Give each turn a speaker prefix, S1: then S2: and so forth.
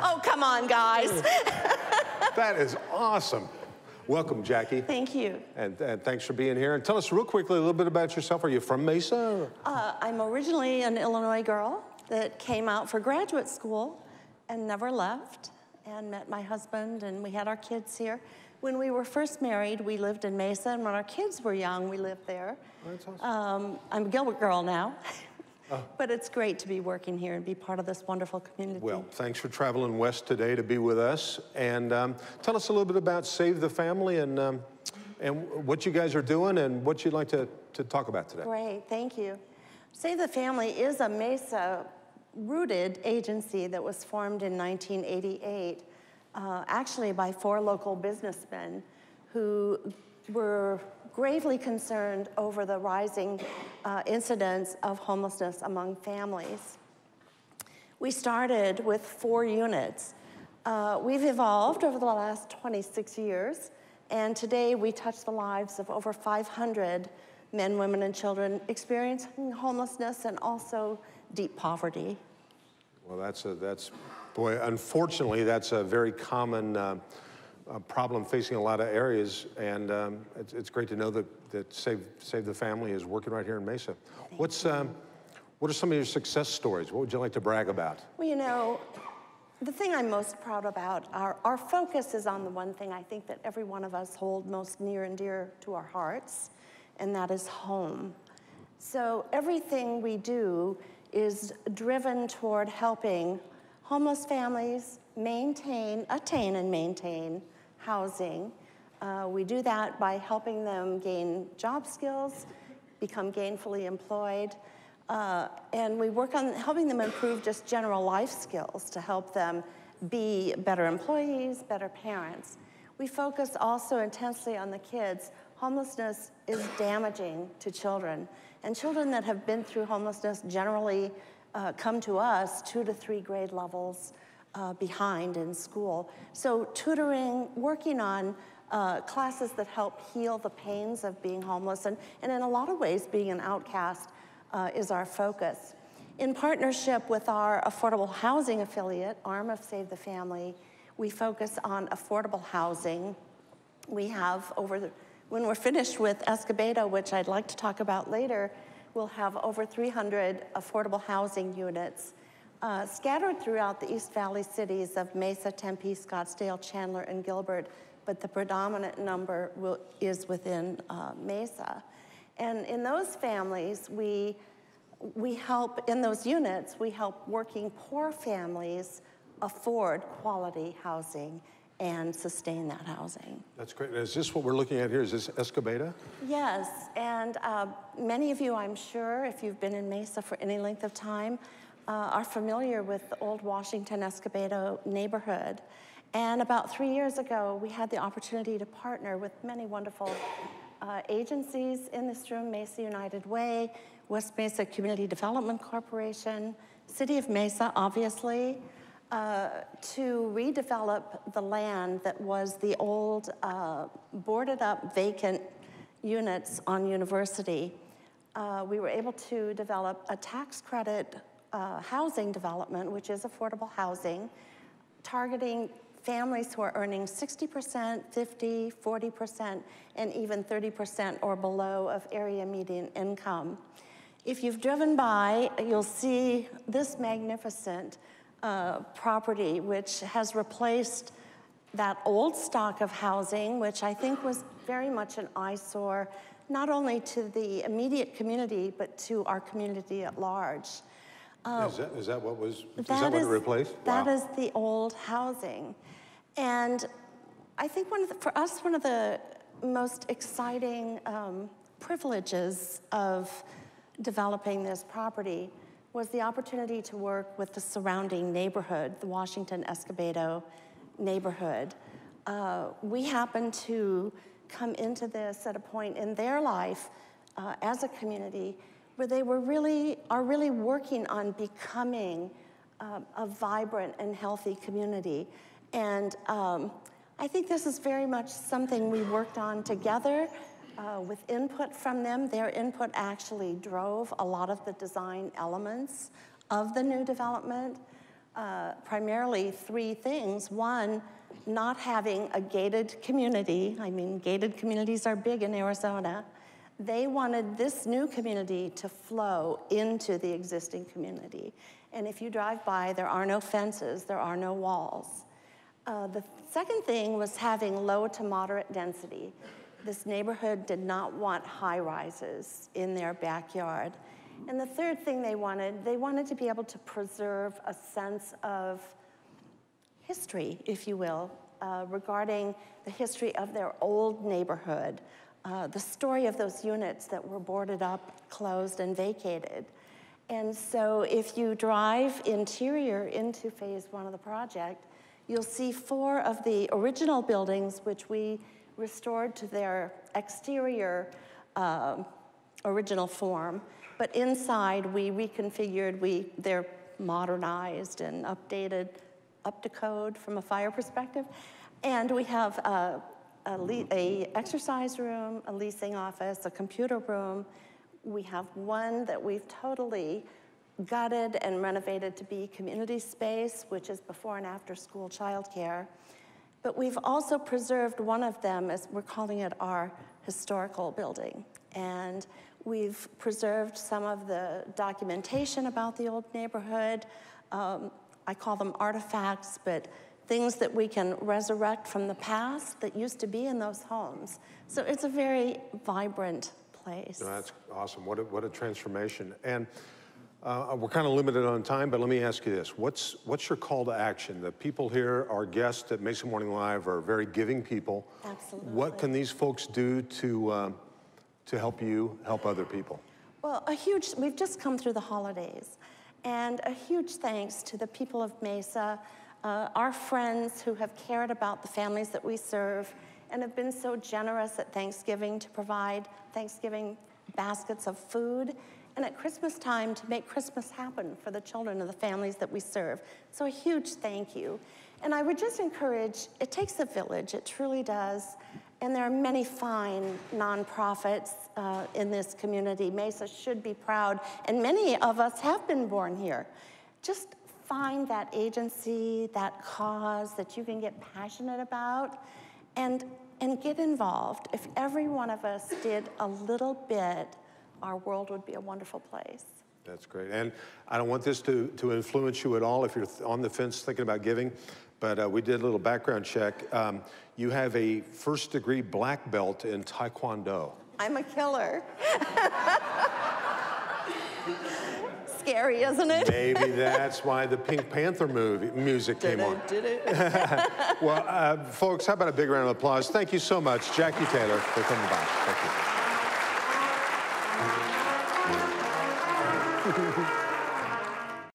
S1: Oh, come on, guys.
S2: That is awesome. Welcome, Jacki.
S1: Thank you.
S2: And thanks for being here. And tell us real quickly a little bit about yourself. Are you from Mesa?
S1: I'm originally an Illinois girl that came out for graduate school and never left, and met my husband, and we had our kids here. When we were first married, we lived in Mesa, and when our kids were young, we lived there.
S2: Oh, that's awesome.
S1: I'm a Gilbert girl now. But it's great to be working here and be part of this wonderful community.
S2: Well, thanks for traveling west today to be with us. And tell us a little bit about Save the Family and what you guys are doing and what you'd like to talk about today.
S1: Great, thank you. Save the Family is a Mesa-rooted agency that was formed in 1988, actually by 4 local businessmen who were gravely concerned over the rising incidence of homelessness among families. We started with 4 units. We've evolved over the last 26 years, and today we touch the lives of over 500 men, women, and children experiencing homelessness and also deep poverty.
S2: Well, boy, unfortunately, that's a very common problem facing a lot of areas, and it's great to know that Save the Family is working right here in Mesa. What are some of your success stories? What would you like to brag about?
S1: Well, you know, the thing I'm most proud about, our focus is on the one thing I think that every one of us hold most near and dear to our hearts, and that is home. So everything we do is driven toward helping homeless families attain and maintain housing. We do that by helping them gain job skills, become gainfully employed, and we work on helping them improve just general life skills to help them be better employees, better parents. We focus also intensely on the kids. Homelessness is damaging to children, and children that have been through homelessness generally come to us 2 to 3 grade levels behind in school. So tutoring, working on classes that help heal the pains of being homeless, and in a lot of ways being an outcast is our focus. In partnership with our affordable housing affiliate, arm of Save the Family, we focus on affordable housing. We have when we're finished with Escovedo, which I'd like to talk about later, we'll have over 300 affordable housing units scattered throughout the East Valley cities of Mesa, Tempe, Scottsdale, Chandler, and Gilbert, but the predominant number is within Mesa. And in those families, we help, in those units, we help working poor families afford quality housing and sustain that housing.
S2: That's great. Is this what we're looking at here? Is this Escovedo?
S1: Yes, and many of you, I'm sure, if you've been in Mesa for any length of time, are familiar with the old Washington Escovedo neighborhood. And about 3 years ago, we had the opportunity to partner with many wonderful agencies in this room: Mesa United Way, West Mesa Community Development Corporation, City of Mesa, obviously, to redevelop the land that was the old boarded up vacant units on University. We were able to develop a tax credit housing development, which is affordable housing, targeting families who are earning 60%, 50%, 40%, and even 30% or below of area median income. If you've driven by, you'll see this magnificent property, which has replaced that old stock of housing, which I think was very much an eyesore, not only to the immediate community, but to our community at large.
S2: Is that what it replaced?
S1: That is the old housing. And I think for us, one of the most exciting privileges of developing this property was the opportunity to work with the surrounding neighborhood, the Washington Escovedo neighborhood. We happened to come into this at a point in their life as a community where they are really working on becoming a vibrant and healthy community. And I think this is very much something we worked on together with input from them. Their input actually drove a lot of the design elements of the new development. Primarily 3 things. One, not having a gated community. I mean, gated communities are big in Arizona. They wanted this new community to flow into the existing community. And if you drive by, there are no fences, there are no walls. The second thing was having low to moderate density. This neighborhood did not want high rises in their backyard. And the third thing they wanted to be able to preserve a sense of history, if you will, regarding the history of their old neighborhood, the story of those units that were boarded up, closed, and vacated. And so if you drive interior into phase 1 of the project, you'll see 4 of the original buildings, which we restored to their exterior original form. But inside, we reconfigured, they're modernized and updated up to code from a fire perspective. And we have a exercise room, a leasing office, a computer room. We have one that we've totally gutted and renovated to be community space, which is before and after school childcare. But we've also preserved one of them, as we're calling it our historical building. And we've preserved some of the documentation about the old neighborhood. I call them artifacts, but things that we can resurrect from the past that used to be in those homes. So it's a very vibrant place.
S2: No, that's awesome. What a transformation. And we're kind of limited on time, but let me ask you this. What's your call to action? The people here, our guests at Mesa Morning Live, are very giving people.
S1: Absolutely.
S2: What can these folks do to help you help other people?
S1: Well, we've just come through the holidays, and a huge thanks to the people of Mesa, our friends who have cared about the families that we serve and have been so generous at Thanksgiving to provide Thanksgiving baskets of food, and at Christmas time to make Christmas happen for the children of the families that we serve. So a huge thank you. And I would just encourage, it takes a village, it truly does. And there are many fine nonprofits in this community. Mesa should be proud, and many of us have been born here. Just find that agency, that cause that you can get passionate about, and get involved. If every one of us did a little bit, our world would be a wonderful place.
S2: That's great. And I don't want this to influence you at all if you're on the fence thinking about giving, but we did a little background check. You have a first-degree black belt in Taekwondo.
S1: I'm a killer. Scary, isn't it?
S2: Maybe that's why the Pink Panther music came on.
S1: Did it?
S2: Well, folks, how about a big round of applause? Thank you so much, Jacki Taylor, for coming by. Thank you.